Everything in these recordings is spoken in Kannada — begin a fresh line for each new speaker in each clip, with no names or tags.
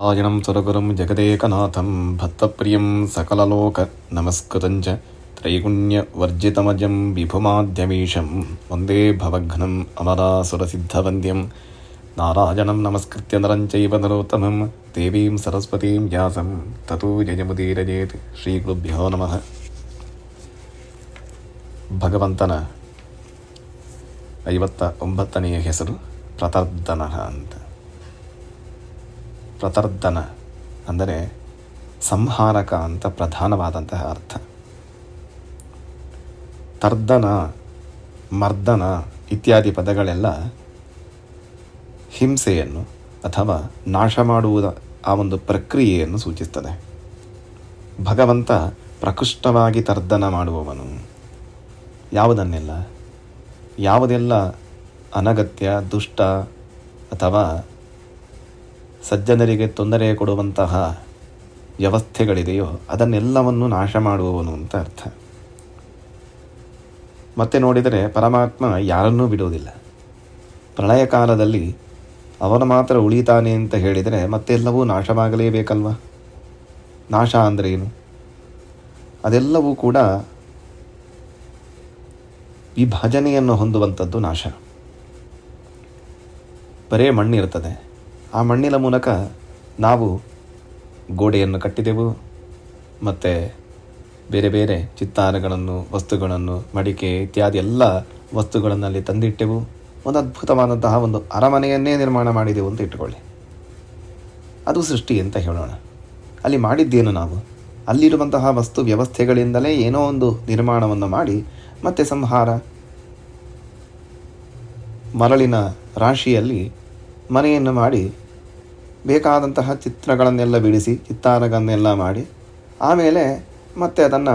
ಆಯಣಂ ಸುರಗುರುಂ ಜಗದೇಕನಾಥಂ ಭಕ್ತಪ್ರಿಯಂ ಸಕಲಲೋಕ ನಮಸ್ಕೃತಂಚ ತ್ರೈಗುಣ್ಯವರ್ಜಿತಮಜಂ ವಿಭುಮಾದ್ಯಮೀಶಂ ವಂದೇ ಭವಘ್ನಂ ಅಮರಾಸುರಸಿದ್ಧವಂದ್ಯಂ ನಾರಾಯಣಂ ನಮಸ್ಕೃತ್ಯ ನರಂ ಚೈವ ನರೋತ್ತಮಂ ದೇವೀಂ ಸರಸ್ವತೀಂ ವ್ಯಾಸಂ ತतो ಜಯಮುದೀರಜೇತ್. ಶ್ರೀ ಗುರುಭ್ಯೋ ನಮಃ. ಭಗವಂತನ 59ನೆಯ ಹೆಸರು ಪ್ರತರ್ದನ ಅಂತ. ಪ್ರತರ್ದನ ಅಂದರೆ ಸಂಹಾರಕ ಅಂತ ಪ್ರಧಾನವಾದಂತಹ ಅರ್ಥ. ತರ್ದನ, ಮರ್ದನ ಇತ್ಯಾದಿ ಪದಗಳೆಲ್ಲ ಹಿಂಸೆಯನ್ನು ಅಥವಾ ನಾಶ ಮಾಡುವುದ ಆ ಒಂದು ಪ್ರಕ್ರಿಯೆಯನ್ನು ಸೂಚಿಸ್ತದೆ. ಭಗವಂತ ಪ್ರಕೃಷ್ಟವಾಗಿ ತರ್ದನ ಮಾಡುವವನು. ಯಾವುದೆಲ್ಲ ಅನಗತ್ಯ, ದುಷ್ಟ ಅಥವಾ ಸಜ್ಜನರಿಗೆ ತೊಂದರೆ ಕೊಡುವಂತಹ ವ್ಯವಸ್ಥೆಗಳಿದೆಯೋ ಅದನ್ನೆಲ್ಲವನ್ನು ನಾಶ ಮಾಡುವವನು ಅಂತ ಅರ್ಥ. ಮತ್ತೆ ನೋಡಿದರೆ ಪರಮಾತ್ಮ ಯಾರನ್ನೂ ಬಿಡುವುದಿಲ್ಲ. ಪ್ರಳಯ ಕಾಲದಲ್ಲಿ ಅವನು ಮಾತ್ರ ಉಳಿತಾನೆ ಅಂತ ಹೇಳಿದರೆ ಮತ್ತೆಲ್ಲವೂ ನಾಶವಾಗಲೇಬೇಕಲ್ವ. ನಾಶ ಅಂದರೆ ಏನು? ಅದೆಲ್ಲವೂ ಕೂಡ ವಿಭಜನೆಯನ್ನು ಹೊಂದುವಂಥದ್ದು ನಾಶ. ಬರೇ ಮಣ್ಣಿರ್ತದೆ. ಆ ಮಣ್ಣಿನ ಮೂಲಕ ನಾವು ಗೋಡೆಯನ್ನು ಕಟ್ಟಿದೆವು, ಮತ್ತು ಬೇರೆ ಬೇರೆ ಚಿತ್ತಾರಗಳನ್ನು, ವಸ್ತುಗಳನ್ನು, ಮಡಿಕೆ ಇತ್ಯಾದಿ ಎಲ್ಲ ವಸ್ತುಗಳನ್ನಲ್ಲಿ ತಂದಿಟ್ಟೆವು. ಒಂದು ಅದ್ಭುತವಾದಂತಹ ಒಂದು ಅರಮನೆಯನ್ನೇ ನಿರ್ಮಾಣ ಮಾಡಿದೆವು ಅಂತ ಇಟ್ಟುಕೊಳ್ಳಿ. ಅದು ಸೃಷ್ಟಿ ಅಂತ ಹೇಳೋಣ. ಅಲ್ಲಿ ಮಾಡಿದ್ದೇನು ನಾವು? ಅಲ್ಲಿರುವಂತಹ ವಸ್ತು ವ್ಯವಸ್ಥೆಗಳಿಂದಲೇ ಏನೋ ಒಂದು ನಿರ್ಮಾಣವನ್ನು ಮಾಡಿ ಮತ್ತೆ ಸಂಹಾರ. ಮರಳಿನ ರಾಶಿಯಲ್ಲಿ ಮನೆಯನ್ನು ಮಾಡಿ ಬೇಕಾದಂತಹ ಚಿತ್ರಗಳನ್ನೆಲ್ಲ ಬಿಡಿಸಿ ಚಿತ್ತಾರಗಳನ್ನೆಲ್ಲ ಮಾಡಿ ಆಮೇಲೆ ಮತ್ತೆ ಅದನ್ನು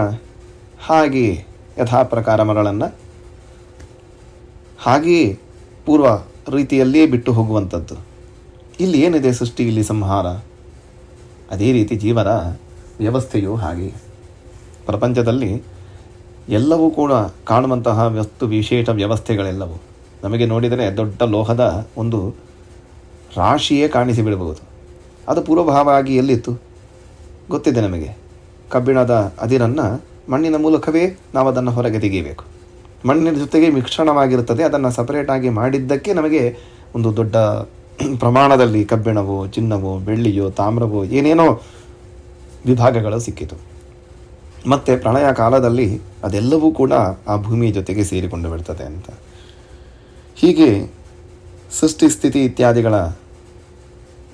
ಹಾಗೆಯೇ ಯಥಾಪ್ರಕಾರ ಮರಳನ್ನು ಹಾಗೆಯೇ ಪೂರ್ವ ರೀತಿಯಲ್ಲಿಯೇ ಬಿಟ್ಟು ಹೋಗುವಂಥದ್ದು. ಇಲ್ಲಿ ಏನಿದೆ ಸೃಷ್ಟಿ, ಇಲ್ಲಿ ಸಂಹಾರ. ಅದೇ ರೀತಿ ಜೀವನ ವ್ಯವಸ್ಥೆಯು ಹಾಗೆ. ಪ್ರಪಂಚದಲ್ಲಿ ಎಲ್ಲವೂ ಕೂಡ ಕಾಣುವಂತಹ ವಸ್ತು ವಿಶೇಷ ವ್ಯವಸ್ಥೆಗಳೆಲ್ಲವೂ ನಮಗೆ ನೋಡಿದರೆ ದೊಡ್ಡ ಲೋಹದ ಒಂದು ರಾಶಿಯೇ ಕಾಣಿಸಿಬಿಡಬಹುದು. ಅದು ಪೂರ್ವಭಾವವಾಗಿ ಎಲ್ಲಿತ್ತು ಗೊತ್ತಿದೆ ನಮಗೆ. ಕಬ್ಬಿಣದ ಅದಿರನ್ನು ಮಣ್ಣಿನ ಮೂಲಕವೇ ನಾವು ಅದನ್ನು ಹೊರಗೆ ತೆಗೆಯಬೇಕು. ಮಣ್ಣಿನ ಜೊತೆಗೆ ಮಿಶ್ರಣವಾಗಿರುತ್ತದೆ. ಅದನ್ನು ಸಪರೇಟಾಗಿ ಮಾಡಿದ್ದಕ್ಕೆ ನಮಗೆ ಒಂದು ದೊಡ್ಡ ಪ್ರಮಾಣದಲ್ಲಿ ಕಬ್ಬಿಣವೋ, ಚಿನ್ನವೋ, ಬೆಳ್ಳಿಯೋ, ತಾಮ್ರವೋ ಏನೇನೋ ವಿಭಾಗಗಳು ಸಿಕ್ಕಿತು. ಮತ್ತು ಪ್ರಳಯ ಕಾಲದಲ್ಲಿ ಅದೆಲ್ಲವೂ ಕೂಡ ಆ ಭೂಮಿಯ ಜೊತೆಗೆ ಸೇರಿಕೊಂಡು ಬಿಡ್ತದೆ ಅಂತ. ಹೀಗೆ ಸೃಷ್ಟಿ, ಸ್ಥಿತಿ ಇತ್ಯಾದಿಗಳ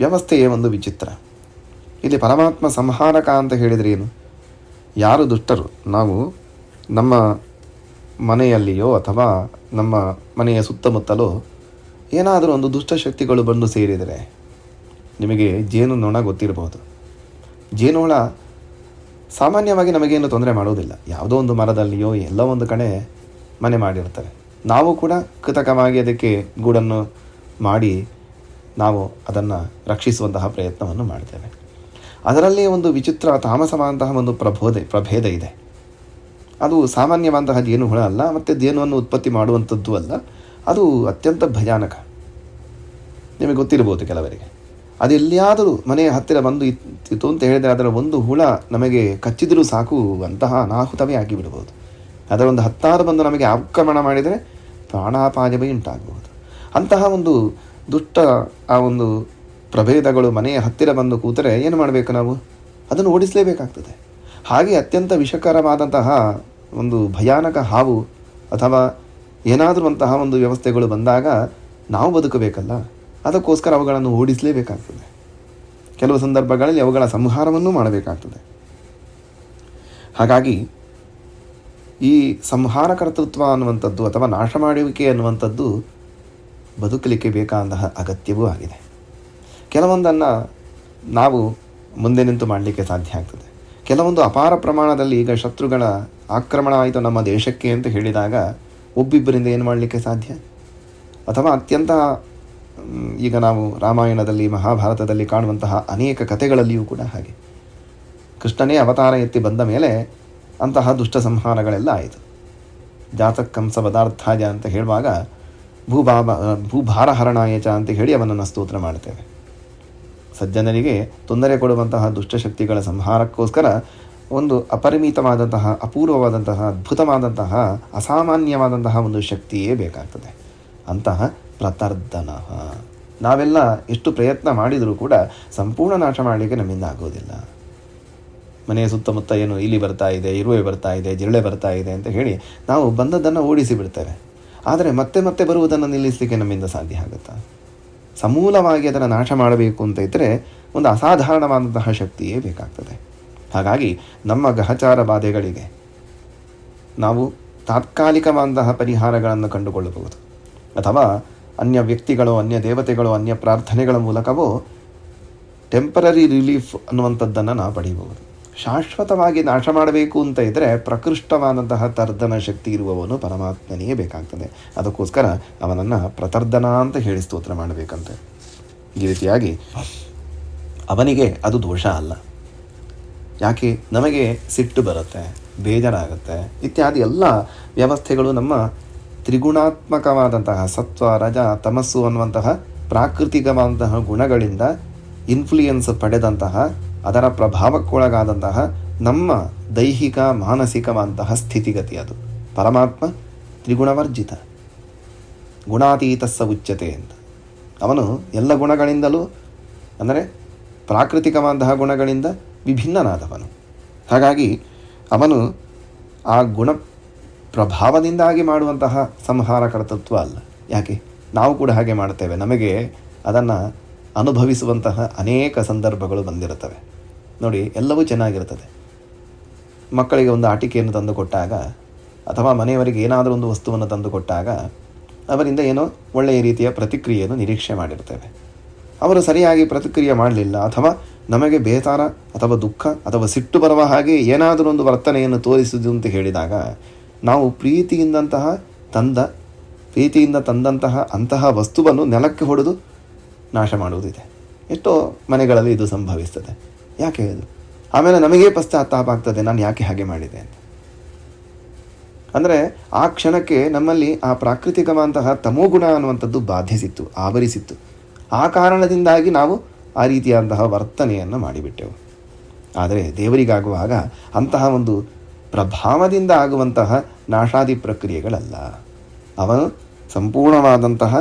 ವ್ಯವಸ್ಥೆಯೇ ಒಂದು ವಿಚಿತ್ರ. ಇಲ್ಲಿ ಪರಮಾತ್ಮ ಸಂಹಾರಕ ಅಂತ ಹೇಳಿದರೆ ಏನು? ಯಾರು ದುಷ್ಟರು, ನಾವು ನಮ್ಮ ಮನೆಯಲ್ಲಿಯೋ ಅಥವಾ ನಮ್ಮ ಮನೆಯ ಸುತ್ತಮುತ್ತಲೋ ಏನಾದರೂ ಒಂದು ದುಷ್ಟಶಕ್ತಿಗಳು ಬಂದು ಸೇರಿದರೆ, ನಿಮಗೆ ಜೇನುನೊಣ ಗೊತ್ತಿರಬಹುದು. ಜೇನುಹುಳ ಸಾಮಾನ್ಯವಾಗಿ ನಮಗೇನು ತೊಂದರೆ ಮಾಡುವುದಿಲ್ಲ. ಯಾವುದೋ ಒಂದು ಮರದಲ್ಲಿಯೋ ಎಲ್ಲೋ ಒಂದು ಕಡೆ ಮನೆ ಮಾಡಿರ್ತಾರೆ. ನಾವು ಕೂಡ ಕೃತಕವಾಗಿ ಅದಕ್ಕೆ ಗೂಡನ್ನು ಮಾಡಿ ನಾವು ಅದನ್ನು ರಕ್ಷಿಸುವಂತಹ ಪ್ರಯತ್ನವನ್ನು ಮಾಡ್ತೇವೆ. ಅದರಲ್ಲಿ ಒಂದು ವಿಚಿತ್ರ ತಾಮಸವಾದಂತಹ ಒಂದು ಪ್ರಭೇದ ಇದೆ. ಅದು ಸಾಮಾನ್ಯವಾದಂತಹ ಜೇನುಹುಳ ಅಲ್ಲ, ಮತ್ತು ಜೇನುವನ್ನು ಉತ್ಪತ್ತಿ ಮಾಡುವಂಥದ್ದು ಅಲ್ಲ. ಅದು ಅತ್ಯಂತ ಭಯಾನಕ. ನಿಮಗೆ ಗೊತ್ತಿರ್ಬೋದು ಕೆಲವರಿಗೆ. ಅದು ಎಲ್ಲಿಯಾದರೂ ಮನೆಯ ಹತ್ತಿರ ಬಂದು ಇತ್ತು ಅಂತ ಹೇಳಿದರೆ ಅದರ ಒಂದು ಹುಳ ನಮಗೆ ಕಚ್ಚಿದರೂ ಸಾಕು, ಅಂತಹ ಅನಾಹುತವೇ ಆಗಿಬಿಡ್ಬೋದು. ಅದರ ಒಂದು 10 ಬಂದು ನಮಗೆ ಆಕ್ರಮಣ ಮಾಡಿದರೆ ಪ್ರಾಣಾಪಾಯವೇ ಉಂಟಾಗಬಹುದು. ಅಂತಹ ಒಂದು ದುಷ್ಟ ಆ ಒಂದು ಪ್ರಭೇದಗಳು ಮನೆಯ ಹತ್ತಿರ ಬಂದು ಕೂತರೆ ಏನು ಮಾಡಬೇಕು ನಾವು? ಅದನ್ನು ಓಡಿಸಲೇಬೇಕಾಗ್ತದೆ. ಹಾಗೆ ಅತ್ಯಂತ ವಿಷಕರವಾದಂತಹ ಒಂದು ಭಯಾನಕ ಹಾವು ಅಥವಾ ಏನಾದರೂ ಅಂತಹ ಒಂದು ವ್ಯವಸ್ಥೆಗಳು ಬಂದಾಗ ನಾವು ಬದುಕಬೇಕಲ್ಲ, ಅದಕ್ಕೋಸ್ಕರ ಅವುಗಳನ್ನು ಓಡಿಸಲೇಬೇಕಾಗ್ತದೆ. ಕೆಲವು ಸಂದರ್ಭಗಳಲ್ಲಿ ಅವುಗಳ ಸಂಹಾರವನ್ನೂ ಮಾಡಬೇಕಾಗ್ತದೆ. ಹಾಗಾಗಿ ಈ ಸಂಹಾರ ಕರ್ತೃತ್ವ ಅನ್ನುವಂಥದ್ದು ಅಥವಾ ನಾಶ ಮಾಡುವಿಕೆ ಅನ್ನುವಂಥದ್ದು ಬದುಕಲಿಕ್ಕೆ ಬೇಕಾದಂತಹ ಅಗತ್ಯವೂ ಆಗಿದೆ. ಕೆಲವೊಂದನ್ನು ನಾವು ಮುಂದೆ ನಿಂತು ಮಾಡಲಿಕ್ಕೆ ಸಾಧ್ಯ ಆಗ್ತದೆ. ಕೆಲವೊಂದು ಅಪಾರ ಪ್ರಮಾಣದಲ್ಲಿ ಈಗ ಶತ್ರುಗಳ ಆಕ್ರಮಣ ಆಯಿತು ನಮ್ಮ ದೇಶಕ್ಕೆ ಅಂತ ಹೇಳಿದಾಗ ಒಬ್ಬಿಬ್ಬರಿಂದ ಏನು ಮಾಡಲಿಕ್ಕೆ ಸಾಧ್ಯ? ಅಥವಾ ಅತ್ಯಂತ ಈಗ ನಾವು ರಾಮಾಯಣದಲ್ಲಿ, ಮಹಾಭಾರತದಲ್ಲಿ ಕಾಣುವಂತಹ ಅನೇಕ ಕಥೆಗಳಲ್ಲಿಯೂ ಕೂಡ ಹಾಗೆ ಕೃಷ್ಣನೇ ಅವತಾರ ಎತ್ತಿ ಬಂದ ಮೇಲೆ ಅಂತಹ ದುಷ್ಟ ಸಂಹಾರಗಳೆಲ್ಲ ಆಯಿತು. ಜಾತಕಂಸ ಪದಾರ್ಥಾಯ ಅಂತ ಹೇಳುವಾಗ ಭೂಭಾರ ಹರಣಾಯಚ ಅಂತ ಹೇಳಿ ಅವನನ್ನು ಸ್ತೋತ್ರ ಮಾಡ್ತೇವೆ. ಸಜ್ಜನರಿಗೆ ತೊಂದರೆ ಕೊಡುವಂತಹ ದುಷ್ಟಶಕ್ತಿಗಳ ಸಂಹಾರಕ್ಕೋಸ್ಕರ ಒಂದು ಅಪರಿಮಿತವಾದಂತಹ, ಅಪೂರ್ವವಾದಂತಹ, ಅದ್ಭುತವಾದಂತಹ, ಅಸಾಮಾನ್ಯವಾದಂತಹ ಒಂದು ಶಕ್ತಿಯೇ ಬೇಕಾಗ್ತದೆ. ಅಂತಹ ಪ್ರತರ್ಧನ ನಾವೆಲ್ಲ ಎಷ್ಟು ಪ್ರಯತ್ನ ಮಾಡಿದರೂ ಕೂಡ ಸಂಪೂರ್ಣ ನಾಶ ಮಾಡಲಿಕ್ಕೆ ನಮ್ಮಿಂದ ಆಗೋದಿಲ್ಲ. ಮನೆಯ ಸುತ್ತಮುತ್ತ ಏನು ಇಲಿ ಬರ್ತಾ ಇದೆ, ಇರುವೆ ಬರ್ತಾ ಇದೆ, ಜಿರಳೆ ಬರ್ತಾ ಇದೆ ಅಂತ ಹೇಳಿ ನಾವು ಬಂದದ್ದನ್ನು ಓಡಿಸಿ ಬಿಡ್ತೇವೆ. ಆದರೆ ಮತ್ತೆ ಮತ್ತೆ ಬರುವುದನ್ನು ನಿಲ್ಲಿಸಲಿಕ್ಕೆ ನಮ್ಮಿಂದ ಸಾಧ್ಯ ಆಗುತ್ತಾ? ಸಮೂಲವಾಗಿ ಅದನ್ನು ನಾಶ ಮಾಡಬೇಕು ಅಂತ ಇದ್ದರೆ ಒಂದು ಅಸಾಧಾರಣವಾದಂತಹ ಶಕ್ತಿಯೇ ಬೇಕಾಗ್ತದೆ. ಹಾಗಾಗಿ ನಮ್ಮ ಗ್ರಹಚಾರ ಬಾಧೆಗಳಿಗೆ ನಾವು ತಾತ್ಕಾಲಿಕವಾದಂತಹ ಪರಿಹಾರಗಳನ್ನು ಕಂಡುಕೊಳ್ಳಬಹುದು, ಅಥವಾ ಅನ್ಯ ವ್ಯಕ್ತಿಗಳು, ಅನ್ಯ ದೇವತೆಗಳು, ಅನ್ಯ ಪ್ರಾರ್ಥನೆಗಳ ಮೂಲಕವೋ ಟೆಂಪರರಿ ರಿಲೀಫ್ ಅನ್ನುವಂಥದ್ದನ್ನು ನಾವು ಪಡೆಯಬಹುದು. ಶಾಶ್ವತವಾಗಿ ನಾಶ ಮಾಡಬೇಕು ಅಂತ ಇದ್ದರೆ ಪ್ರಕೃಷ್ಟವಾದಂತಹ ತರ್ಧನ ಶಕ್ತಿ ಇರುವವನು ಪರಮಾತ್ಮನೇ ಬೇಕಾಗ್ತದೆ. ಅದಕ್ಕೋಸ್ಕರ ಅವನನ್ನು ಪ್ರತರ್ಧನ ಅಂತ ಹೇಳಿ ಸ್ತೋತ್ರ ಮಾಡಬೇಕಂತೆ. ಈ ರೀತಿಯಾಗಿ ಅವನಿಗೆ ಅದು ದೋಷ ಅಲ್ಲ. ಯಾಕೆ ನಮಗೆ ಸಿಟ್ಟು ಬರುತ್ತೆ, ಬೇಜಾರಾಗುತ್ತೆ ಇತ್ಯಾದಿ ಎಲ್ಲ ವ್ಯವಸ್ಥೆಗಳು ನಮ್ಮ ತ್ರಿಗುಣಾತ್ಮಕವಾದಂತಹ ಸತ್ವ, ರಜ, ತಮಸ್ಸು ಅನ್ನುವಂತಹ ಪ್ರಾಕೃತಿಕವಾದಂತಹ ಗುಣಗಳಿಂದ ಇನ್ಫ್ಲೂಯೆನ್ಸ್ ಪಡೆದಂತಹ, ಅದರ ಪ್ರಭಾವಕ್ಕೊಳಗಾದಂತಹ ನಮ್ಮ ದೈಹಿಕ ಮಾನಸಿಕವಾದಂತಹ ಸ್ಥಿತಿಗತಿ. ಅದು ಪರಮಾತ್ಮ ತ್ರಿಗುಣವರ್ಜಿತ, ಗುಣಾತೀತಸ್ಸ ಉಚ್ಯತೆ ಅಂತ. ಅವನು ಎಲ್ಲ ಗುಣಗಳಿಂದಲೂ, ಅಂದರೆ ಪ್ರಾಕೃತಿಕವಾದಂತಹ ಗುಣಗಳಿಂದ ವಿಭಿನ್ನನಾದವನು. ಹಾಗಾಗಿ ಅವನು ಆ ಗುಣ ಪ್ರಭಾವದಿಂದಾಗಿ ಮಾಡುವಂತಹ ಸಂಹಾರ ಕರ್ತೃತ್ವ ಅಲ್ಲ. ಯಾಕೆ ನಾವು ಕೂಡ ಹಾಗೆ ಮಾಡ್ತೇವೆ. ನಮಗೆ ಅದನ್ನು ಅನುಭವಿಸುವಂತಹ ಅನೇಕ ಸಂದರ್ಭಗಳು ಬಂದಿರುತ್ತವೆ. ನೋಡಿ, ಎಲ್ಲವೂ ಚೆನ್ನಾಗಿರ್ತದೆ. ಮಕ್ಕಳಿಗೆ ಒಂದು ಆಟಿಕೆಯನ್ನು ತಂದು ಕೊಟ್ಟಾಗ, ಅಥವಾ ಮನೆಯವರಿಗೆ ಏನಾದರೂ ಒಂದು ವಸ್ತುವನ್ನು ತಂದು ಕೊಟ್ಟಾಗ ಅವರಿಂದ ಏನೋ ಒಳ್ಳೆಯ ರೀತಿಯ ಪ್ರತಿಕ್ರಿಯೆಯನ್ನು ನಿರೀಕ್ಷೆ ಮಾಡಿರ್ತೇವೆ. ಅವರು ಸರಿಯಾಗಿ ಪ್ರತಿಕ್ರಿಯೆ ಮಾಡಲಿಲ್ಲ, ಅಥವಾ ನಮಗೆ ಬೇಸರ ಅಥವಾ ದುಃಖ ಅಥವಾ ಸಿಟ್ಟು ಬರುವ ಹಾಗೆ ಏನಾದರೂ ಒಂದು ವರ್ತನೆಯನ್ನು ತೋರಿಸುವುದು ಅಂತ ಹೇಳಿದಾಗ ನಾವು ಪ್ರೀತಿಯಿಂದ ತಂದಂತಹ ಅಂತಹ ವಸ್ತುವನ್ನು ನೆಲಕ್ಕೆ ಹೊಡೆದು ನಾಶ ಮಾಡುವುದಿದೆ. ಎಷ್ಟೋ ಮನೆಗಳಲ್ಲಿ ಇದು ಸಂಭವಿಸ್ತದೆ. ಯಾಕೆ ಅದು? ಆಮೇಲೆ ನಮಗೇ ಪಶ್ಚಾತ್ತಾಪ ಆಗ್ತದೆ, ನಾನು ಯಾಕೆ ಹಾಗೆ ಮಾಡಿದೆ ಅಂತ. ಅಂದರೆ ಆ ಕ್ಷಣಕ್ಕೆ ನಮ್ಮಲ್ಲಿ ಆ ಪ್ರಾಕೃತಿಕವಾದಂತಹ ತಮೋಗುಣ ಅನ್ನುವಂಥದ್ದು ಬಾಧಿಸಿತ್ತು, ಆವರಿಸಿತ್ತು. ಆ ಕಾರಣದಿಂದಾಗಿ ನಾವು ಆ ರೀತಿಯಾದಂತಹ ವರ್ತನೆಯನ್ನು ಮಾಡಿಬಿಟ್ಟೆವು. ಆದರೆ ದೇವರಿಗಾಗುವಾಗ ಅಂತಹ ಒಂದು ಪ್ರಭಾವದಿಂದ ಆಗುವಂತಹ ನಾಶಾದಿ ಪ್ರಕ್ರಿಯೆಗಳಲ್ಲ. ಅವನು ಸಂಪೂರ್ಣವಾದಂತಹ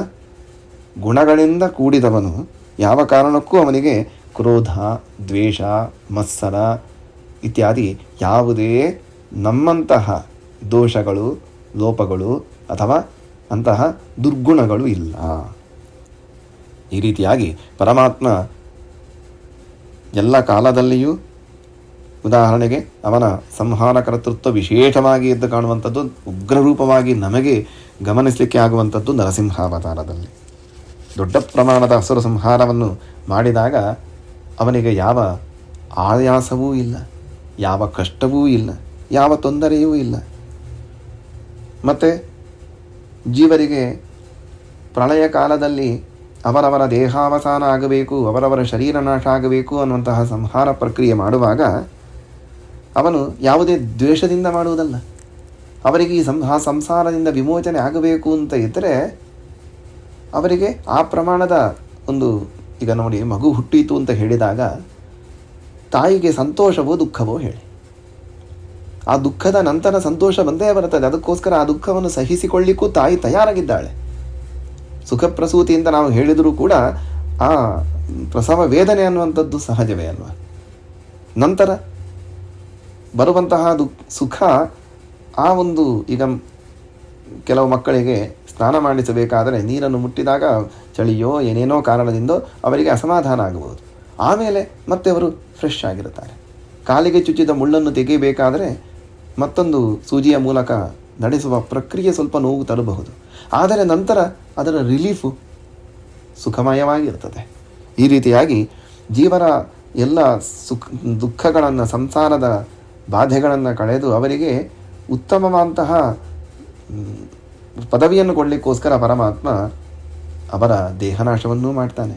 ಗುಣಗಳಿಂದ ಕೂಡಿದವನು. ಯಾವ ಕಾರಣಕ್ಕೂ ಅವನಿಗೆ ಕ್ರೋಧ, ದ್ವೇಷ, ಮತ್ಸರ ಇತ್ಯಾದಿ ಯಾವುದೇ ನಮ್ಮಂತಹ ದೋಷಗಳು, ಲೋಪಗಳು ಅಥವಾ ಅಂತಹ ದುರ್ಗುಣಗಳು ಇಲ್ಲ. ಈ ರೀತಿಯಾಗಿ ಪರಮಾತ್ಮ ಎಲ್ಲ ಕಾಲದಲ್ಲಿಯೂ, ಉದಾಹರಣೆಗೆ ಅವನ ಸಂಹಾರ ಕರ್ತೃತ್ವ ವಿಶೇಷವಾಗಿ ಎದ್ದು ಕಾಣುವಂಥದ್ದು, ಉಗ್ರರೂಪವಾಗಿ ನಮಗೆ ಗಮನಿಸಲಿಕ್ಕೆ ಆಗುವಂಥದ್ದು ನರಸಿಂಹಾವತಾರದಲ್ಲಿ. ದೊಡ್ಡ ಪ್ರಮಾಣದ ಅಸುರ ಸಂಹಾರವನ್ನು ಮಾಡಿದಾಗ ಅವನಿಗೆ ಯಾವ ಆಯಾಸವೂ ಇಲ್ಲ, ಯಾವ ಕಷ್ಟವೂ ಇಲ್ಲ, ಯಾವ ತೊಂದರೆಯೂ ಇಲ್ಲ. ಮತ್ತು ಜೀವರಿಗೆ ಪ್ರಳಯ ಕಾಲದಲ್ಲಿ ಅವರವರ ದೇಹಾವಸಾನ ಆಗಬೇಕು, ಅವರವರ ಶರೀರ ನಾಶ ಆಗಬೇಕು ಅನ್ನುವಂತಹ ಸಂಹಾರ ಪ್ರಕ್ರಿಯೆ ಮಾಡುವಾಗ ಅವನು ಯಾವುದೇ ದ್ವೇಷದಿಂದ ಮಾಡುವುದಲ್ಲ. ಅವರಿಗೆ ಈ ಸಂಸಾರದಿಂದ ವಿಮೋಚನೆ ಆಗಬೇಕು ಅಂತ ಇದ್ದರೆ ಅವರಿಗೆ ಆ ಪ್ರಮಾಣದ ಒಂದು, ಈಗ ನೋಡಿ, ಮಗು ಹುಟ್ಟಿತು ಅಂತ ಹೇಳಿದಾಗ ತಾಯಿಗೆ ಸಂತೋಷವೋ ದುಃಖವೋ ಹೇಳಿ, ಆ ದುಃಖದ ನಂತರ ಸಂತೋಷ ಬಂದೇ ಬರುತ್ತದೆ. ಅದಕ್ಕೋಸ್ಕರ ಆ ದುಃಖವನ್ನು ಸಹಿಸಿಕೊಳ್ಳಿಕ್ಕೂ ತಾಯಿ ತಯಾರಾಗಿದ್ದಾಳೆ. ಸುಖ ಪ್ರಸೂತಿಯಿಂದ ನಾವು ಹೇಳಿದರೂ ಕೂಡ ಆ ಪ್ರಸವ ವೇದನೆ ಅನ್ನುವಂಥದ್ದು ಸಹಜವೇ ಅಲ್ವಾ. ನಂತರ ಬರುವಂತಹ ಸುಖ, ಆ ಒಂದು, ಈಗ ಕೆಲವು ಮಕ್ಕಳಿಗೆ ಸ್ನಾನ ಮಾಡಿಸಬೇಕಾದರೆ ನೀರನ್ನು ಮುಟ್ಟಿದಾಗ ಚಳಿಯೋ ಏನೇನೋ ಕಾರಣದಿಂದ ಅವರಿಗೆ ಅಸಮಾಧಾನ ಆಗಬಹುದು. ಆಮೇಲೆ ಮತ್ತೆ ಅವರು ಫ್ರೆಶ್ ಆಗಿರುತ್ತಾರೆ. ಕಾಲಿಗೆ ಚುಚ್ಚಿದ ಮುಳ್ಳನ್ನು ತೆಗೆಯಬೇಕಾದರೆ ಮತ್ತೊಂದು ಸೂಜಿಯ ಮೂಲಕ ನಡೆಸುವ ಪ್ರಕ್ರಿಯೆ ಸ್ವಲ್ಪ ನೋವು ತರಬಹುದು. ಆದರೆ ನಂತರ ಅದರ ರಿಲೀಫು ಸುಖಮಯವಾಗಿರ್ತದೆ. ಈ ರೀತಿಯಾಗಿ ಜೀವನ ಎಲ್ಲ ದುಃಖಗಳನ್ನು, ಸಂಸಾರದ ಬಾಧೆಗಳನ್ನು ಕಳೆದು ಅವರಿಗೆ ಉತ್ತಮವಾದಂತಹ ಪದವಿಯನ್ನು ಕೊಡಲಿಕ್ಕೋಸ್ಕರ ಪರಮಾತ್ಮ ಅವರ ದೇಹನಾಶವನ್ನೂ ಮಾಡ್ತಾನೆ.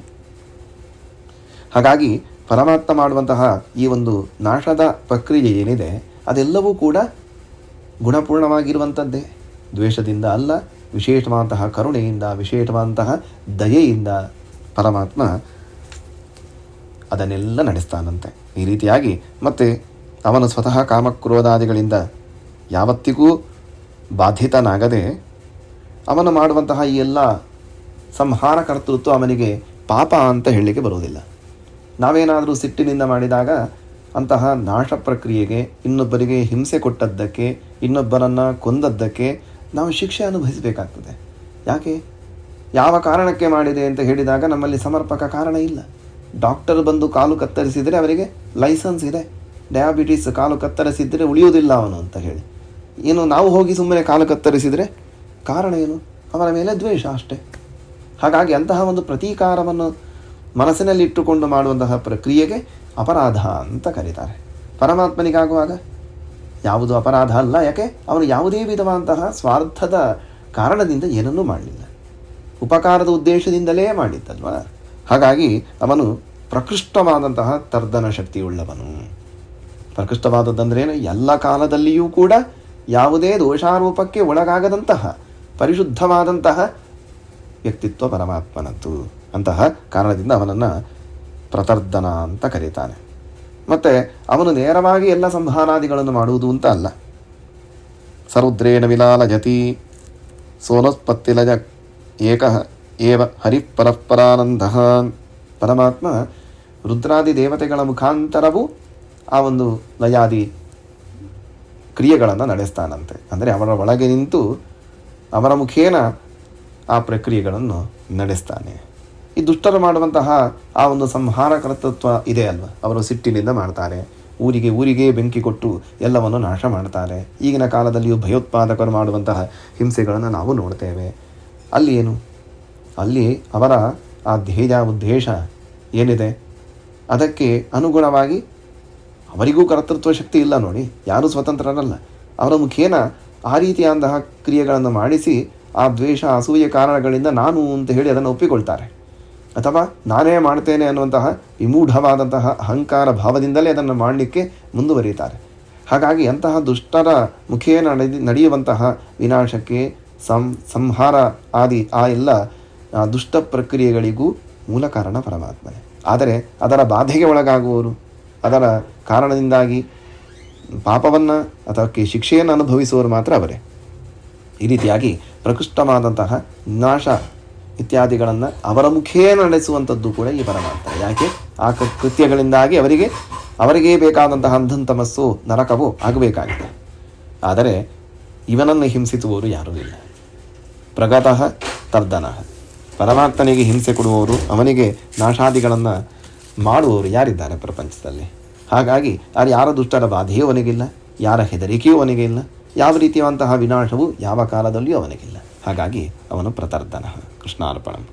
ಹಾಗಾಗಿ ಪರಮಾತ್ಮ ಮಾಡುವಂತಹ ಈ ಒಂದು ನಾಶದ ಪ್ರಕ್ರಿಯೆ ಏನಿದೆ ಅದೆಲ್ಲವೂ ಕೂಡ ಗುಣಪೂರ್ಣವಾಗಿರುವಂಥದ್ದೇ, ದ್ವೇಷದಿಂದ ಅಲ್ಲ. ವಿಶೇಷವಾದಂತಹ ಕರುಣೆಯಿಂದ, ವಿಶೇಷವಾದಂತಹ ದಯೆಯಿಂದ ಪರಮಾತ್ಮ ಅದನ್ನೆಲ್ಲ ನಡೆಸ್ತಾನಂತೆ. ಈ ರೀತಿಯಾಗಿ ಮತ್ತೆ ಅವನು ಸ್ವತಃ ಕಾಮಕ್ರೋಧಾದಿಗಳಿಂದ ಯಾವತ್ತಿಗೂ ಬಾಧಿತನಾಗದೆ ಅವನು ಮಾಡುವಂತಹ ಈ ಎಲ್ಲ ಸಂಹಾರ ಕರ್ತೃತ್ವ ಅವನಿಗೆ ಪಾಪ ಅಂತ ಹೇಳಲಿಕ್ಕೆ ಬರುವುದಿಲ್ಲ. ನಾವೇನಾದರೂ ಸಿಟ್ಟಿನಿಂದ ಮಾಡಿದಾಗ ಅಂತಹ ನಾಶ ಪ್ರಕ್ರಿಯೆಗೆ, ಇನ್ನೊಬ್ಬರಿಗೆ ಹಿಂಸೆ ಕೊಟ್ಟದ್ದಕ್ಕೆ, ಇನ್ನೊಬ್ಬರನ್ನು ಕೊಂದದ್ದಕ್ಕೆ ನಾವು ಶಿಕ್ಷೆ ಅನುಭವಿಸಬೇಕಾಗ್ತದೆ. ಯಾಕೆ? ಯಾವ ಕಾರಣಕ್ಕೆ ಮಾಡಿದೆ ಅಂತ ಹೇಳಿದಾಗ ನಮ್ಮಲ್ಲಿ ಸಮರ್ಪಕ ಕಾರಣ ಇಲ್ಲ. ಡಾಕ್ಟರ್ ಬಂದು ಕಾಲು ಕತ್ತರಿಸಿದರೆ ಅವರಿಗೆ ಲೈಸೆನ್ಸ್ ಇದೆ. ಡಯಾಬಿಟೀಸ್ ಕಾಲು ಕತ್ತರಿಸಿದರೆ ಉಳಿಯುವುದಿಲ್ಲ ಅವನು ಅಂತ ಹೇಳಿ. ಏನು ನಾವು ಹೋಗಿ ಸುಮ್ಮನೆ ಕಾಲು ಕತ್ತರಿಸಿದರೆ ಕಾರಣ ಏನು? ಅವರ ಮೇಲೆ ದ್ವೇಷ ಅಷ್ಟೇ. ಹಾಗಾಗಿ ಅಂತಹ ಒಂದು ಪ್ರತೀಕಾರವನ್ನು ಮನಸ್ಸಿನಲ್ಲಿಟ್ಟುಕೊಂಡು ಮಾಡುವಂತಹ ಪ್ರಕ್ರಿಯೆಗೆ ಅಪರಾಧ ಅಂತ ಕರೀತಾರೆ. ಪರಮಾತ್ಮನಿಗಾಗುವಾಗ ಯಾವುದು ಅಪರಾಧ ಅಲ್ಲ. ಯಾಕೆ? ಅವನು ಯಾವುದೇ ವಿಧವಾದಂತಹ ಸ್ವಾರ್ಥದ ಕಾರಣದಿಂದ ಏನನ್ನೂ ಮಾಡಲಿಲ್ಲ, ಉಪಕಾರದ ಉದ್ದೇಶದಿಂದಲೇ ಮಾಡಿದ್ದಲ್ವ. ಹಾಗಾಗಿ ಅವನು ಪ್ರಕೃಷ್ಟವಾದಂತಹ ತರ್ದನ ಶಕ್ತಿಯುಳ್ಳವನು. ಪ್ರಕೃಷ್ಟವಾದದ್ದಂದ್ರೇನು? ಎಲ್ಲ ಕಾಲದಲ್ಲಿಯೂ ಕೂಡ ಯಾವುದೇ ದೋಷಾರೋಪಕ್ಕೆ ಒಳಗಾಗದಂತಹ ಪರಿಶುದ್ಧವಾದಂತಹ ವ್ಯಕ್ತಿತ್ವ ಪರಮಾತ್ಮನದ್ದು. ಅಂತಹ ಕಾರಣದಿಂದ ಅವನನ್ನು ಪ್ರತರ್ದನ ಅಂತ ಕರೀತಾನೆ. ಮತ್ತು ಅವನು ನೇರವಾಗಿ ಎಲ್ಲ ಸಂಹಾರಾದಿಗಳನ್ನು ಮಾಡುವುದು ಅಂತ ಅಲ್ಲ. ಸರುದ್ರೇಣ ವಿಲಾಲಜತಿ ಸೋನಸ್ಪತ್ತಿಲಜ ಏಕಃ ಏವ ಹರಿ ಪರಸ್ಪರಾನಂದ. ಪರಮಾತ್ಮ ರುದ್ರಾದಿ ದೇವತೆಗಳ ಮುಖಾಂತರವೂ ಆ ಒಂದು ಲಯಾದಿ ಕ್ರಿಯೆಗಳನ್ನು ನಡೆಸ್ತಾನಂತೆ. ಅಂದರೆ ಅವರ ಒಳಗೆ ನಿಂತು ಅವರ ಮುಖೇನ ಆ ಪ್ರಕ್ರಿಯೆಗಳನ್ನು ನಡೆಸ್ತಾನೆ. ಈ ದುಷ್ಟರು ಮಾಡುವಂತಹ ಆ ಒಂದು ಸಂಹಾರ ಕರ್ತೃತ್ವ ಇದೆ ಅಲ್ವ, ಅವರು ಸಿಟ್ಟಿನಿಂದ ಮಾಡ್ತಾರೆ. ಊರಿಗೆ ಬೆಂಕಿ ಕೊಟ್ಟು ಎಲ್ಲವನ್ನು ನಾಶ ಮಾಡ್ತಾರೆ. ಈಗಿನ ಕಾಲದಲ್ಲಿಯೂ ಭಯೋತ್ಪಾದಕರು ಮಾಡುವಂತಹ ಹಿಂಸೆಗಳನ್ನು ನಾವು ನೋಡ್ತೇವೆ. ಅಲ್ಲಿ ಏನು? ಅಲ್ಲಿ ಅವರ ಆ ಧ್ಯೇಯ ಉದ್ದೇಶ ಏನಿದೆ ಅದಕ್ಕೆ ಅನುಗುಣವಾಗಿ ಅವರಿಗೂ ಕರ್ತೃತ್ವ ಶಕ್ತಿ ಇಲ್ಲ ನೋಡಿ. ಯಾರೂ ಸ್ವತಂತ್ರರಲ್ಲ. ಅವರ ಮುಖೇನ ಆ ರೀತಿಯಾದಂತಹ ಕ್ರಿಯೆಗಳನ್ನು ಮಾಡಿಸಿ ಆ ದ್ವೇಷ ಅಸೂಯೆ ಕಾರಣಗಳಿಂದ ನಾನು ಅಂತ ಹೇಳಿ ಅದನ್ನು ಒಪ್ಪಿಕೊಳ್ತಾರೆ. ಅಥವಾ ನಾನೇ ಮಾಡ್ತೇನೆ ಅನ್ನುವಂತಹ ವಿಮೂಢವಾದಂತಹ ಅಹಂಕಾರ ಭಾವದಿಂದಲೇ ಅದನ್ನು ಮಾಡಲಿಕ್ಕೆ ಮುಂದುವರಿಯುತ್ತಾರೆ. ಹಾಗಾಗಿ ಅಂತಹ ದುಷ್ಟರ ಮುಖೇನ ನಡೆಯುವಂತಹ ವಿನಾಶಕ್ಕೆ ಸಂಹಾರ ಆದಿ ಆ ಎಲ್ಲ ದುಷ್ಟ ಪ್ರಕ್ರಿಯೆಗಳಿಗೂ ಮೂಲ ಕಾರಣ ಪರಮಾತ್ಮನೇ. ಆದರೆ ಅದರ ಬಾಧೆಗೆ ಒಳಗಾಗುವವರು, ಅದರ ಕಾರಣದಿಂದಾಗಿ ಪಾಪವನ್ನು ಅಥವಾ ಶಿಕ್ಷೆಯನ್ನು ಅನುಭವಿಸುವವರು ಮಾತ್ರ ಅವರೇ. ಈ ರೀತಿಯಾಗಿ ಪ್ರಕೃಷ್ಟವಾದಂತಹ ನಾಶ ಇತ್ಯಾದಿಗಳನ್ನು ಅವರ ಮುಖೇನ ನಡೆಸುವಂಥದ್ದು ಕೂಡ ಈ ಪರಮಾತ್ಮ. ಯಾಕೆ? ಆ ಕೃತ್ಯಗಳಿಂದಾಗಿ ಅವರಿಗೆ ಬೇಕಾದಂತಹ ಅಂಧಂತಮಸ್ಸು ನರಕವು ಆಗಬೇಕಾಗಿದೆ. ಆದರೆ ಇವನನ್ನು ಹಿಂಸಿಸುವವರು ಯಾರೂ ಇಲ್ಲ. ಪ್ರಗತಃ ತರ್ದನಃ. ಪರಮಾತ್ಮನಿಗೆ ಹಿಂಸೆ ಕೊಡುವವರು, ಅವನಿಗೆ ನಾಶಾದಿಗಳನ್ನು ಮಾಡುವವರು ಯಾರಿದ್ದಾರೆ ಪ್ರಪಂಚದಲ್ಲಿ? ಹಾಗಾಗಿ ಅಲ್ಲಿ ಯಾರ ದುಷ್ಟರ ಬಾಧೆಯೂ ಅವನಿಗಿಲ್ಲ, ಯಾರ ಹೆದರಿಕೆಯೂ ಅವನಿಗೆ ಇಲ್ಲ, ಯಾವ ರೀತಿಯಾದಂತಹ ವಿನಾಶವು ಯಾವ ಕಾಲದಲ್ಲಿಯೂ ಅವನಿಗಿಲ್ಲ. ಹಾಗಾಗಿ ಅವನು ಪ್ರತರ್ದನ. ಕೃಷ್ಣಾರ್ಪಣಂ.